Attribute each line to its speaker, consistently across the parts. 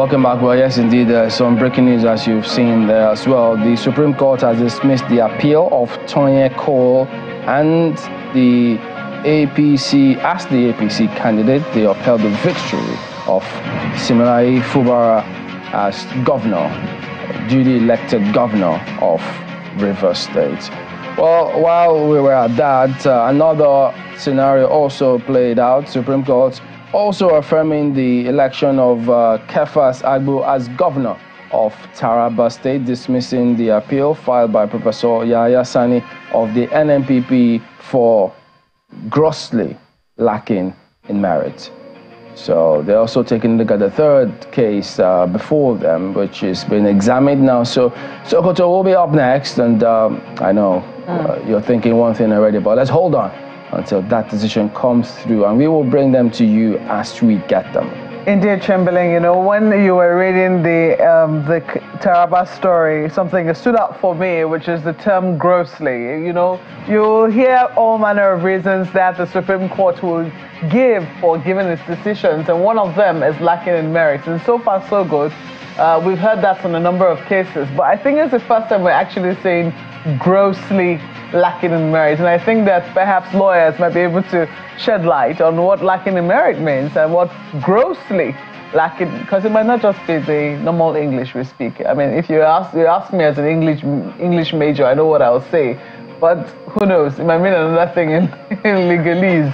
Speaker 1: welcome back. Well, yes, indeed, some breaking news as you've seen there as well. The Supreme Court has dismissed the appeal of Toyin Cole and the APC. As the APC candidate, they upheld the victory of Siminalayi Fubara as governor, duly elected governor of Rivers State. Well, while we were at that, another scenario also played out. Supreme Court also affirming the election of Kefas Agbo as governor of Taraba State, dismissing the appeal filed by Professor Yahya Sani of the NNPP for grossly lacking in merit. So they're also taking a look at the third case before them, which is being examined now. So Sokoto will be up next, and I know you're thinking one thing already, but let's hold on until that decision comes through, and we will bring them to you as we get them.
Speaker 2: Indeed, Chamberlain, you know, when you were reading the Taraba story, something that stood out for me, which is the term grossly. You know, you'll hear all manner of reasons that the Supreme Court will give for giving its decisions, and one of them is lacking in merit. And so far, so good. We've heard that on a number of cases, but I think it's the first time we're actually saying grossly lacking in merit. And I think that perhaps lawyers might be able to shed light on what lacking in merit means and what grossly lacking, because it might not just be the normal English we speak. I mean, if you ask me as an English major, I know what I'll say. But who knows? It might mean another thing in legalese.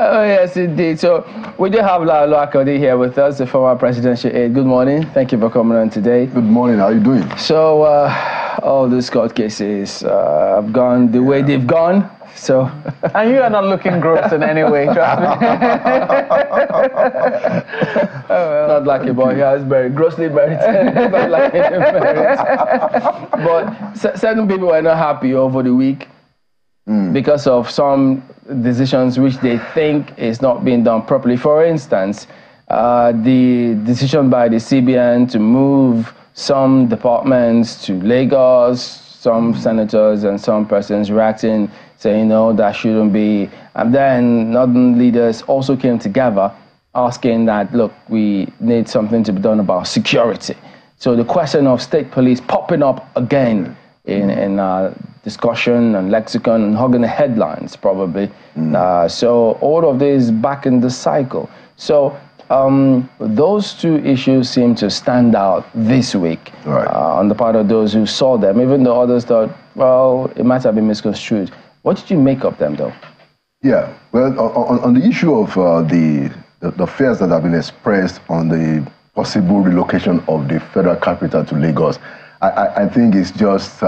Speaker 1: Oh, yes, indeed. So we do have Akande here with us, the former presidential aide. Good morning. Thank you for coming on today.
Speaker 3: Good morning. How are you doing?
Speaker 1: So all these court cases have gone the way they've gone. So
Speaker 2: and you are not looking gross in any way, trust me.
Speaker 1: Not like a boy. Yeah, it's very grossly merited. Not like merit. But certain people were not happy over the week because of some decisions which they think is not being done properly. For instance, the decision by the CBN to move some departments to Lagos, some senators and some persons reacting, saying, no, that shouldn't be. And then northern leaders also came together asking that, look, we need something to be done about security. So the question of state police popping up again in discussion and lexicon and hugging the headlines, probably. So all of this back in the cycle. So those two issues seem to stand out this week on the part of those who saw them, even though others thought, well, it might have been misconstrued. What did you make of them, though?
Speaker 3: Yeah, well, on the issue of the fears that have been expressed on the possible relocation of the federal capital to Lagos, I think it's just,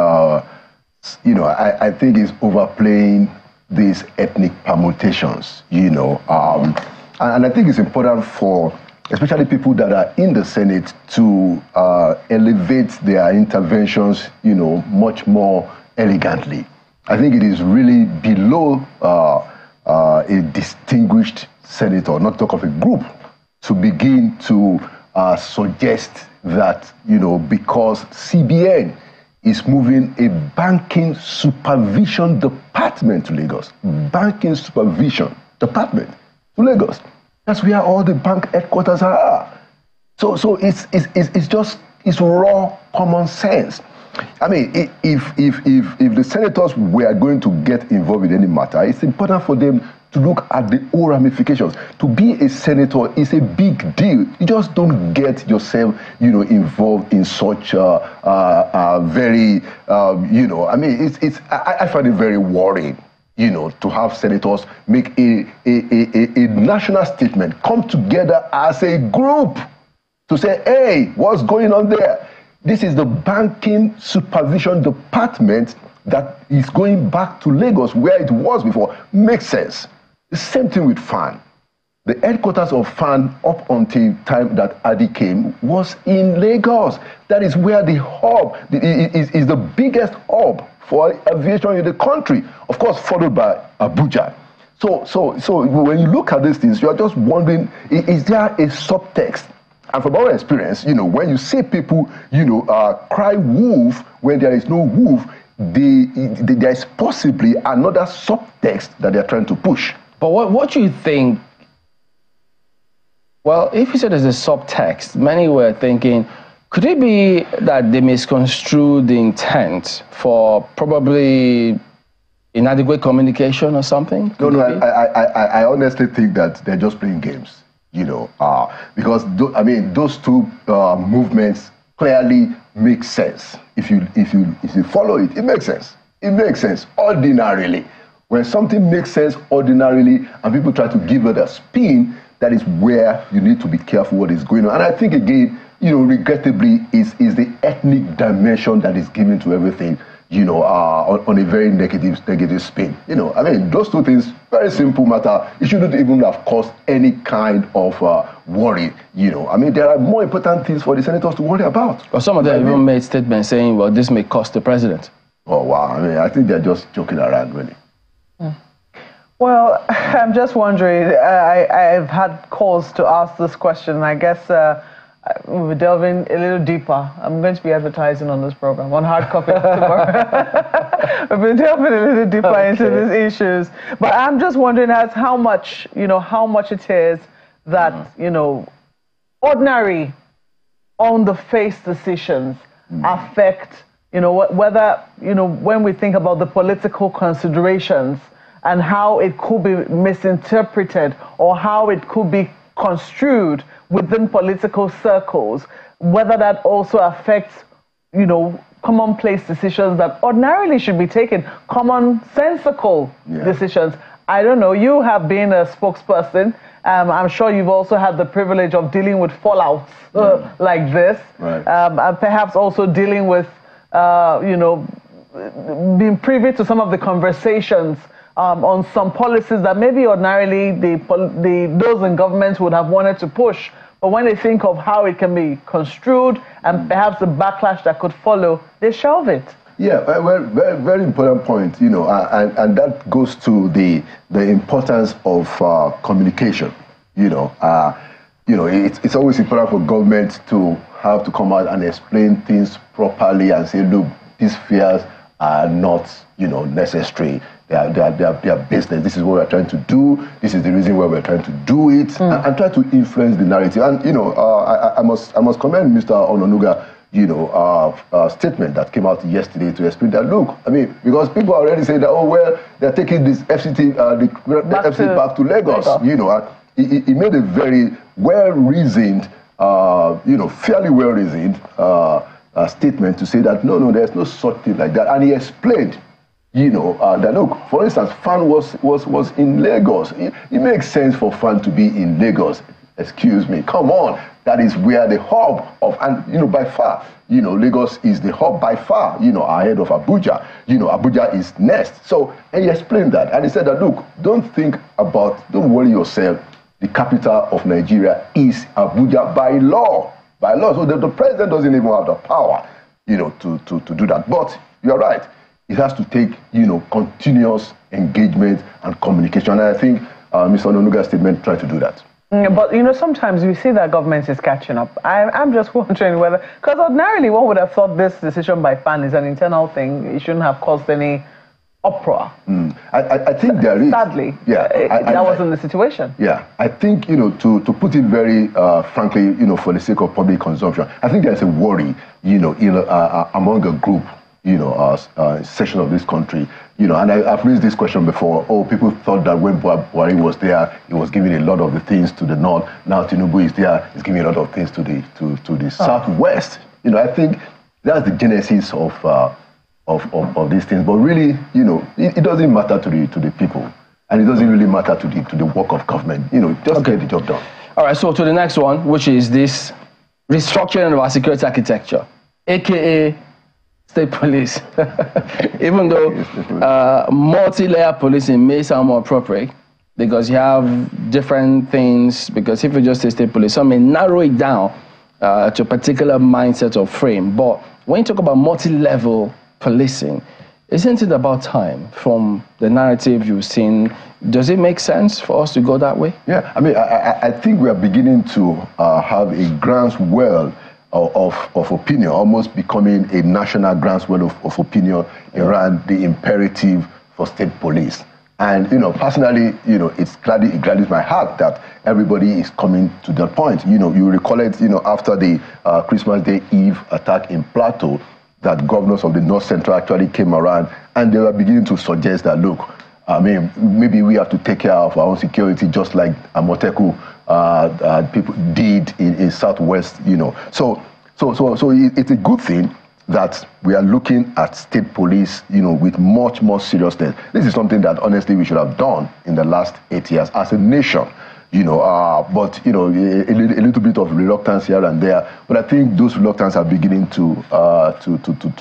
Speaker 3: you know, I think it's overplaying these ethnic permutations, you know. And I think it's important for, especially people that are in the Senate, to elevate their interventions, you know, much more elegantly. I think it is really below a distinguished senator, not talk of a group, to begin to suggest that, you know, because CBN is moving a banking supervision department to Lagos, banking supervision department to Lagos. That's where all the bank headquarters are. So it's just raw common sense. I mean, if the senators were going to get involved in any matter, it's important for them to look at the whole ramifications. To be a senator is a big deal. You just don't get yourself, you know, involved in such very, you know, I mean, I find it very worrying, you know, to have senators make a national statement, come together as a group to say, hey, what's going on there? This is the banking supervision department that is going back to Lagos where it was before. Makes sense. The same thing with FAN. The headquarters of FAN up until time that Aide came was in Lagos. That is where the hub is the biggest hub for aviation in the country. Of course, followed by Abuja. So when you look at these things, you are just wondering, is there a subtext? And from our experience, you know, when you see people, you know, cry wolf when there is no wolf, there is possibly another subtext that they are trying to push.
Speaker 1: But what do you think Well, if you said there's a subtext, many were thinking, could it be that they misconstrued the intent for probably inadequate communication or something?
Speaker 3: No, I honestly think that they're just playing games, because those two movements clearly make sense. If you follow it, it makes sense. It makes sense ordinarily. When something makes sense ordinarily and people try to give it a spin, that is where you need to be careful what is going on. And I think, again, regrettably, is the ethnic dimension that is given to everything, on a very negative spin. Those two things, very simple matter. It shouldn't even have caused any kind of worry, there are more important things for the senators to worry about.
Speaker 1: Well, some of them even made statements saying, well, this may cost the president.
Speaker 3: Oh, wow. I think they're just joking around, really.
Speaker 2: Well, I'm just wondering, I've had cause to ask this question, and I guess we're delving a little deeper. I'm going to be advertising on this program, on hard copy tomorrow. We've been delving a little deeper into these issues. But I'm just wondering how much it is that, ordinary, on-the-face decisions affect, whether, when we think about the political considerations, and how it could be misinterpreted or how it could be construed within political circles, whether that also affects, commonplace decisions that ordinarily should be taken, commonsensical decisions. I don't know, you have been a spokesperson. I'm sure you've also had the privilege of dealing with fallouts like this,
Speaker 3: right.
Speaker 2: And perhaps also dealing with, being privy to some of the conversations on some policies that maybe ordinarily those in government would have wanted to push. But when they think of how it can be construed and perhaps the backlash that could follow, they shelve it.
Speaker 3: Yeah, well, very, very important point, and that goes to the importance of communication. It's always important for government to have to come out and explain things properly and say, look, these fears are not, necessary. They are business. This is what we're trying to do. This is the reason why we're trying to do it, and try to influence the narrative. And I must commend Mr. Ononuga, statement that came out yesterday to explain that. Look, because people are already saying that, oh well, they're taking this FCT, the FCT back to Lagos. He made a very well-reasoned, fairly well-reasoned statement to say that no, there's no such thing like that, and he explained. That look, for instance, FAN was in Lagos. It makes sense for FAN to be in Lagos. Excuse me, come on. That is where the hub of, and by far, Lagos is the hub by far, ahead of Abuja. Abuja is next. So, and he explained that. And he said that, look, don't worry yourself. The capital of Nigeria is Abuja by law. By law. So the president doesn't even have the power, to do that. But you're right. It has to take, continuous engagement and communication. And I think Mr. Ononuga's statement tried to do that.
Speaker 2: But, sometimes we see that government is catching up. I'm just wondering whether, because ordinarily one would have thought this decision by FAN is an internal thing. It shouldn't have caused any uproar.
Speaker 3: I think there is.
Speaker 2: Sadly,
Speaker 3: that
Speaker 2: wasn't the situation.
Speaker 3: Yeah, I think, to put it very frankly, for the sake of public consumption, I think there's a worry, among a group, section of this country, and I've raised this question before. Oh, people thought that when Buhari was there, he was giving a lot of the things to the north. Now Tinubu is there, he's giving a lot of things to the southwest. I think that's the genesis of these things. But really, it doesn't matter to the people, and it doesn't really matter to the work of government. Just get the job done.
Speaker 1: All right. So to the next one, which is this restructuring of our security architecture, aka state police. Even though multi-layer policing may sound more appropriate because you have different things, because if you just say state police, some may narrow it down to a particular mindset or frame. But when you talk about multi-level policing, isn't it about time from the narrative you've seen? Does it make sense for us to go that way?
Speaker 3: Yeah, I think we are beginning to have a groundswell of opinion, almost becoming a national groundswell of opinion around the imperative for state police. And, personally, it gladdens my heart that everybody is coming to that point. You recall it, after the Christmas Day Eve attack in Plateau, that governors of the North Central actually came around and they were beginning to suggest that, look, maybe we have to take care of our own security just like Amoteku people did in Southwest, So it's a good thing that we are looking at state police, with much more seriousness. This is something that honestly we should have done in the last 8 years as a nation, but a little bit of reluctance here and there. But I think those reluctances are beginning to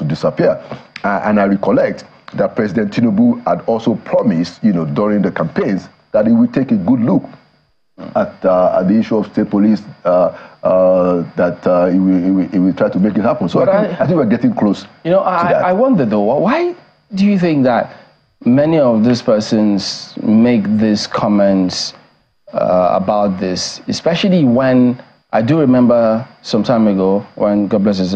Speaker 3: disappear. And I recollect that President Tinubu had also promised, during the campaigns, that he would take a good look at the issue of state police, that he will try to make it happen. So I think we're getting close to that.
Speaker 1: I wonder, though, why do you think that many of these persons make these comments about this, especially when I do remember some time ago when, God bless his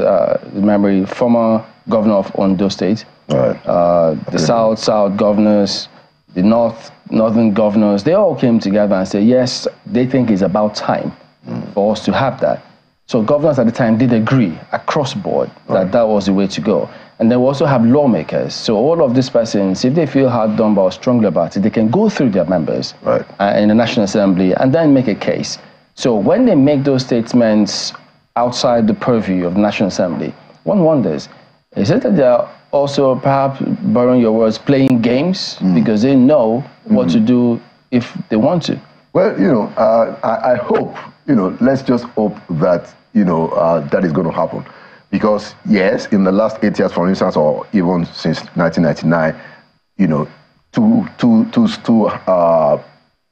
Speaker 1: memory, former governor of Ondo State, the South governors, the Northern governors, they all came together and said, yes, they think it's about time for us to have that. So governors at the time did agree across board that that was the way to go. And then we also have lawmakers. So all of these persons, if they feel hard done by or strongly about it, they can go through their members in the National Assembly and then make a case. So when they make those statements outside the purview of the National Assembly, one wonders, is it that they're also, perhaps, borrowing your words, playing games because they know what to do if they want to?
Speaker 3: Well, I hope, let's just hope that, that is going to happen. Because, yes, in the last 8 years, for instance, or even since 1999, two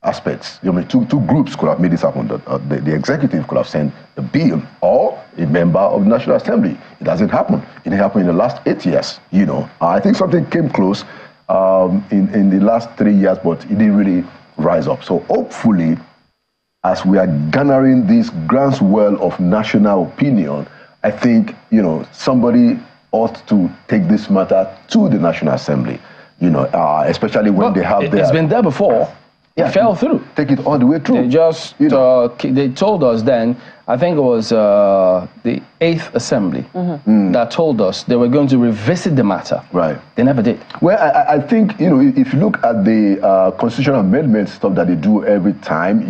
Speaker 3: aspects. Two groups could have made this happen. The executive could have sent a bill or a member of the National Assembly. It hasn't happened. It didn't happen in the last 8 years. I think something came close in the last 3 years, but it didn't really rise up. So hopefully, as we are garnering this groundswell of national opinion, I think, somebody ought to take this matter to the National Assembly, especially when they have
Speaker 1: It's been there before. It fell through.
Speaker 3: Take it all the way through.
Speaker 1: They just, they told us then, I think it was the 8th Assembly that told us they were going to revisit the matter.
Speaker 3: Right.
Speaker 1: They never did.
Speaker 3: Well, I think, if you look at the constitutional amendment stuff that they do every time,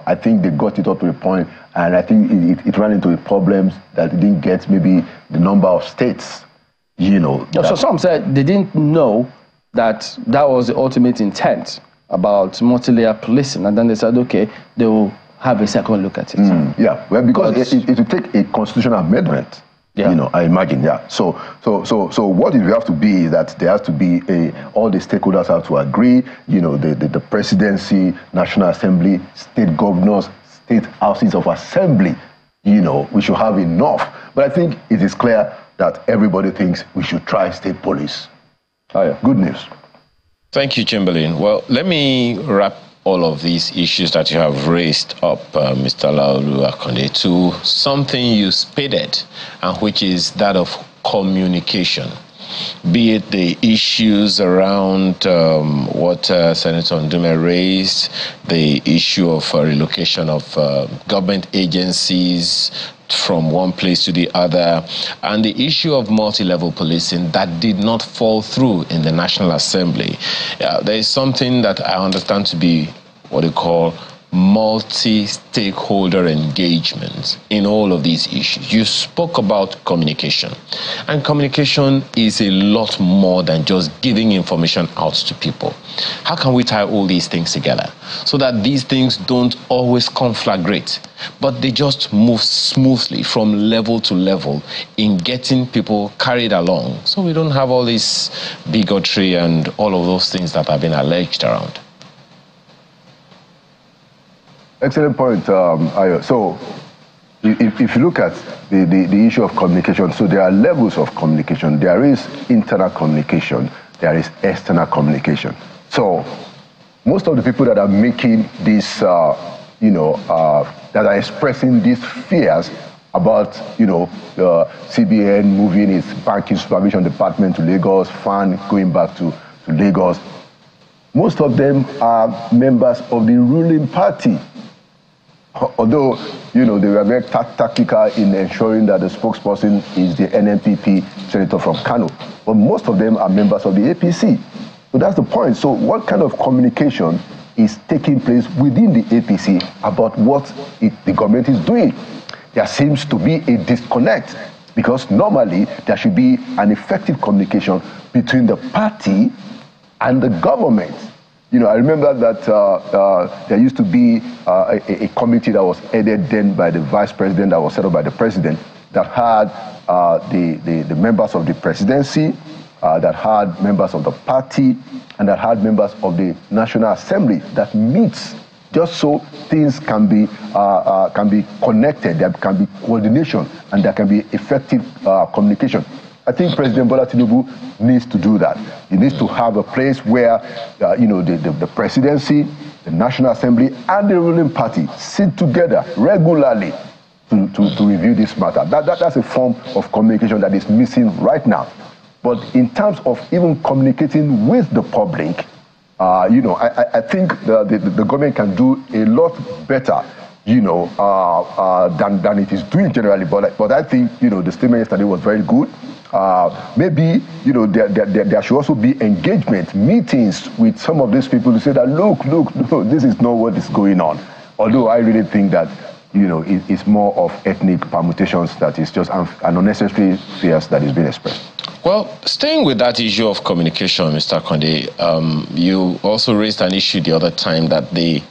Speaker 3: I think they got it up to a point, and I think it ran into a problem that it didn't get maybe the number of states,
Speaker 1: So some said they didn't know that that was the ultimate intent about multi-layer policing, and then they said, okay, they will have a second look at it.
Speaker 3: Yeah, well, because it will take a constitutional amendment. I imagine. So what it will have to be is that there has to be all the stakeholders have to agree. The presidency, National Assembly, state governors, state houses of assembly. We should have enough. But I think it is clear that everybody thinks we should try state police. Good news.
Speaker 4: Thank you, Chamberlain. Well, let me wrap all of these issues that you have raised up, Mr. Laolu Akande, to something you stated, and which is that of communication. Be it the issues around what Senator Ndume raised, the issue of relocation of government agencies from one place to the other, and the issue of multi-level policing that did not fall through in the National Assembly. There is something that I understand to be what they call multi-stakeholder engagement in all of these issues. You spoke about communication, and communication is a lot more than just giving information out to people. How can we tie all these things together so that these things don't always conflagrate, but they just move smoothly from level to level in getting people carried along, so we don't have all this bigotry and all of those things that have been alleged around?
Speaker 3: Excellent point, Ayo. So, if you look at the issue of communication, so there are levels of communication. There is internal communication. There is external communication. So, most of the people that are making this, that are expressing these fears about, CBN moving its banking supervision department to Lagos, FAN going back to Lagos, most of them are members of the ruling party. Although, they were very tactical in ensuring that the spokesperson is the NNPP senator from Kano. But most of them are members of the APC. So that's the point. So what kind of communication is taking place within the APC about what the government is doing? There seems to be a disconnect, because normally there should be an effective communication between the party and the government. I remember that there used to be a committee that was headed then by the vice president, that was set up by the president, that had the members of the presidency, that had members of the party, and that had members of the National Assembly that meets just so things can be connected, there can be coordination, and there can be effective communication. I think President Bola Tinubu needs to do that. He needs to have a place where, the presidency, the National Assembly, and the ruling party sit together regularly to review this matter. That's a form of communication that is missing right now. But in terms of even communicating with the public, I think the government can do a lot better, than it is doing generally. But I think, the statement yesterday was very good. Maybe, there should also be engagement, meetings with some of these people to say that, look, this is not what is going on. Although I really think that, it's more of ethnic permutations that is just an unnecessary fears that is being expressed.
Speaker 4: Well, staying with that issue of communication, Mr. Akande, you also raised an issue the other time, that the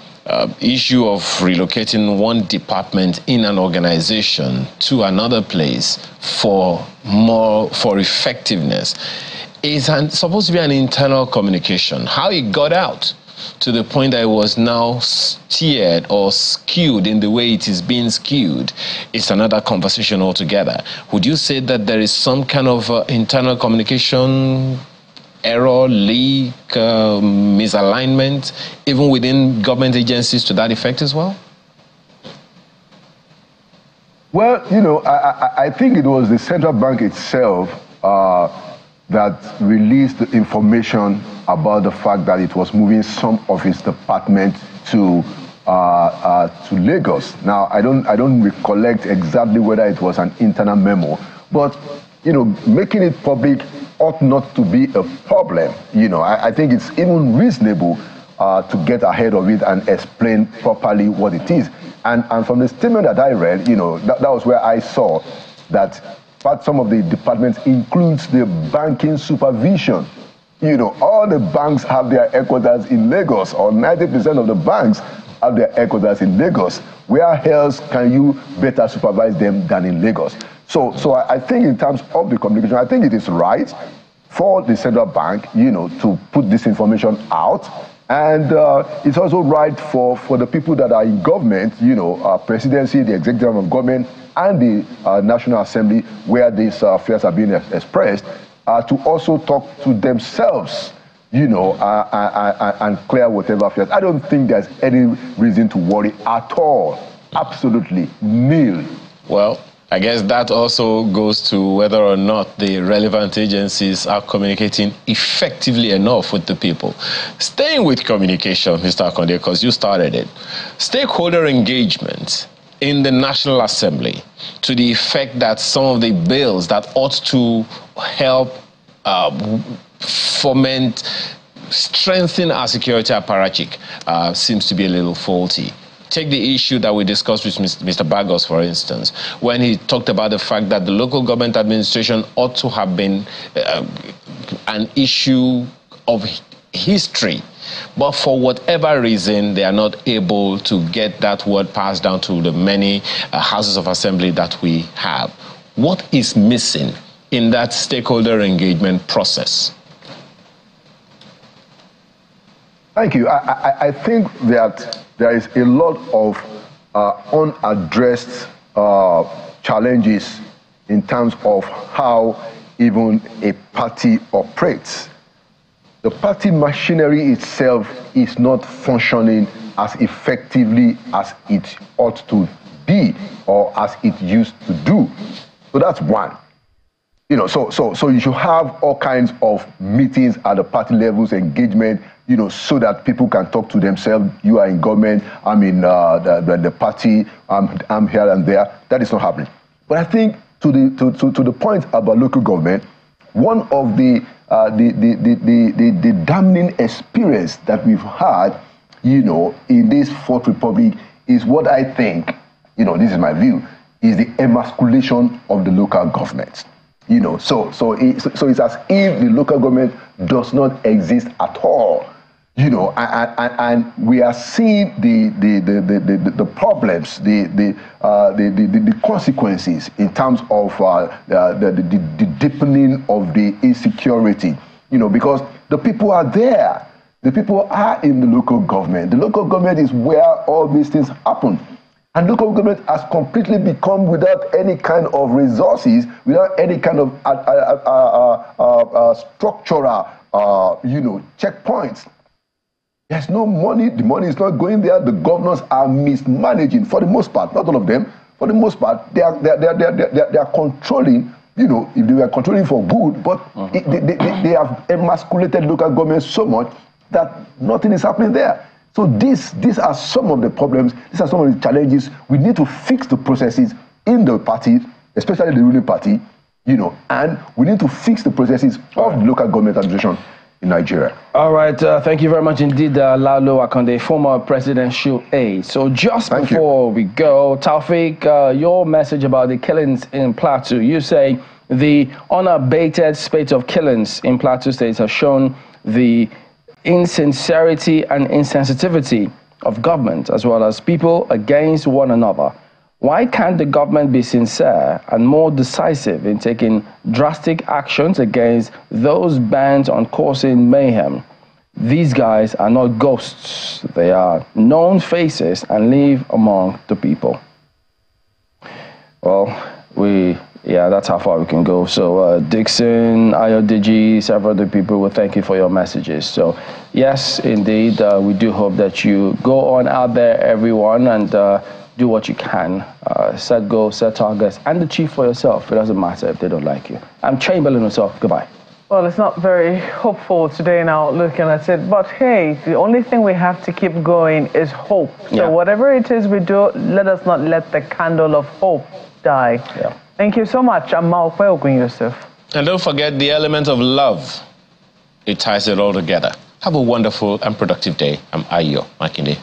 Speaker 4: issue of relocating one department in an organization to another place for effectiveness is supposed to be an internal communication. How it got out to the point that it was now steered or skewed in the way it is being skewed is another conversation altogether. Would you say that there is some kind of internal communication error, leak, misalignment, even within government agencies to that effect as well?
Speaker 3: Well, I think it was the central bank itself that released the information about the fact that it was moving some of its department to Lagos. Now, I don't recollect exactly whether it was an internal memo, but making it public ought not to be a problem. I think it's even reasonable to get ahead of it and explain properly what it is. And from the statement that I read, that was where I saw that some of the departments includes the banking supervision. All the banks have their headquarters in Lagos, or 90% of the banks have their headquarters in Lagos. Where else can you better supervise them than in Lagos? So I think in terms of the communication, I think it is right for the central bank, to put this information out. And it's also right for the people that are in government, presidency, the executive of government, and the National Assembly, where these fears are being expressed, to also talk to themselves, and clear whatever fears. I don't think there's any reason to worry at all. Absolutely nil.
Speaker 4: Well, I guess that also goes to whether or not the relevant agencies are communicating effectively enough with the people. Staying with communication, Mr. Akande, because you started it. Stakeholder engagement in the National Assembly to the effect that some of the bills that ought to help strengthen our security apparatchik seems to be a little faulty. Take the issue that we discussed with Mr. Bagos, for instance, when he talked about the fact that the local government administration ought to have been an issue of history. But for whatever reason, they are not able to get that word passed down to the many houses of assembly that we have. What is missing in that stakeholder engagement process?
Speaker 3: Thank you. I think that there is a lot of unaddressed challenges in terms of how even a party operates. The party machinery itself is not functioning as effectively as it ought to be or as it used to do. So that's one. You know, so you should have all kinds of meetings at the party levels, engagement, you know, so that people can talk to themselves. You are in government, I'm in the party, I'm here and there. That is not happening. But I think to the point about local government, one of the damning experience that we've had, you know, in this Fourth Republic is what I think, you know, this is my view, is the emasculation of the local government. You know, so it's as if the local government does not exist at all. You know, and we are seeing the problems, the consequences in terms of the deepening of the insecurity. You know, because the people are there, the people are in the local government. The local government is where all these things happen. And local government has completely become without any kind of resources, without any kind of structural, you know, checkpoints. There's no money. The money is not going there. The governors are mismanaging for the most part. Not all of them. For the most part, they are controlling. You know, if they were controlling for good, but they have emasculated local government so much that nothing is happening there. So these are some of the problems, these are some of the challenges. We need to fix the processes in the party, especially the ruling party, you know, and we need to fix the processes of the local government administration in Nigeria. All
Speaker 1: right, thank you very much indeed, Lalo Akande, former presidential aide. So just before we go, Taufik, your message about the killings in Plateau, you say the unabated spate of killings in Plateau State has shown the insincerity and insensitivity of government as well as people against one another. Why can't the government be sincere and more decisive in taking drastic actions against those bent on causing mayhem? These guys are not ghosts. They are known faces and live among the people. Well, that's how far we can go. So Dixon, Ayodiji, several other people will thank you for your messages. So yes, indeed, we do hope that you go on out there, everyone, and do what you can. Set goals, set targets, and achieve for yourself. It doesn't matter if they don't like you. I'm Chamberlain myself. Goodbye.
Speaker 2: Well, it's not very hopeful today now looking at it, but hey, the only thing we have to keep going is hope. So whatever it is we do, let us not let the candle of hope die. Yeah. Thank you so much. I'm Maokwe Ogun-Yusuf.
Speaker 4: And don't forget the element of love. It ties it all together. Have a wonderful and productive day. I'm Ayo Makinde.